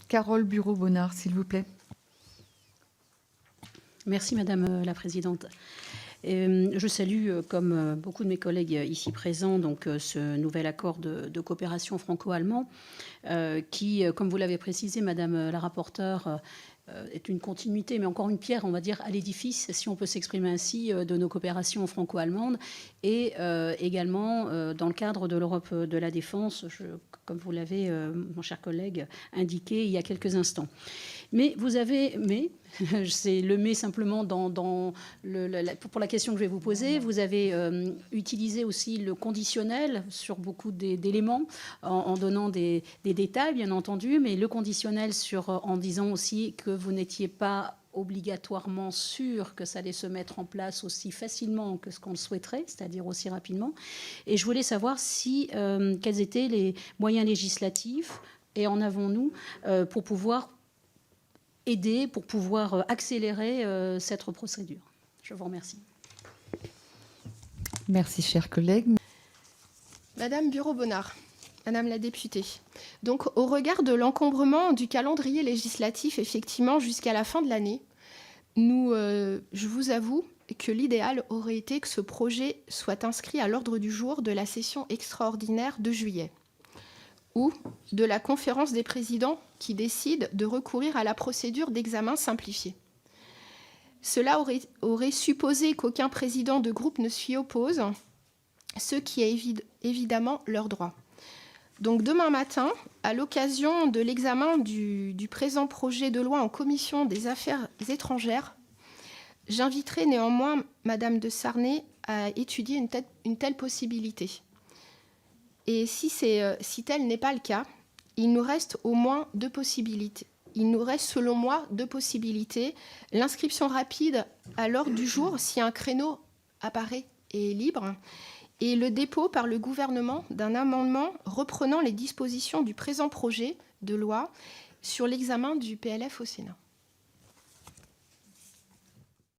Carole Bureau-Bonnard, s'il vous plaît. Merci Madame la Présidente. Je salue, comme beaucoup de mes collègues ici présents, donc, ce nouvel accord de coopération franco-allemand qui, comme vous l'avez précisé, Madame la rapporteure, est une continuité, mais encore une pierre, on va dire, à l'édifice, si on peut s'exprimer ainsi, de nos coopérations franco-allemandes, et également dans le cadre de l'Europe de la défense, comme vous l'avez, mon cher collègue, indiqué il y a quelques instants. Mais vous avez, c'est le mais simplement pour la question que je vais vous poser, vous avez utilisé aussi le conditionnel sur beaucoup d'éléments, en donnant des détails, bien entendu, mais le conditionnel en disant aussi que vous n'étiez pas obligatoirement sûr que ça allait se mettre en place aussi facilement que ce qu'on le souhaiterait, c'est-à-dire aussi rapidement. Et je voulais savoir quels étaient les moyens législatifs, et en avons-nous, pour pouvoir aider, pour pouvoir accélérer cette procédure. Je vous remercie. Merci, chers collègues. Madame Bureau-Bonnard, Madame la députée, donc au regard de l'encombrement du calendrier législatif, effectivement, jusqu'à la fin de l'année, je vous avoue que l'idéal aurait été que ce projet soit inscrit à l'ordre du jour de la session extraordinaire de juillet ou de la conférence des présidents qui décide de recourir à la procédure d'examen simplifié. Cela aurait supposé qu'aucun président de groupe ne s'y oppose, ce qui est évidemment leur droit. Donc demain matin, à l'occasion de l'examen du présent projet de loi en commission des affaires étrangères, j'inviterai néanmoins Madame de Sarney à étudier une telle possibilité. Et si tel n'est pas le cas, il nous reste au moins deux possibilités. Il nous reste, selon moi, deux possibilités. L'inscription rapide à l'ordre du jour, si un créneau apparaît et est libre, et le dépôt par le gouvernement d'un amendement reprenant les dispositions du présent projet de loi sur l'examen du PLF au Sénat.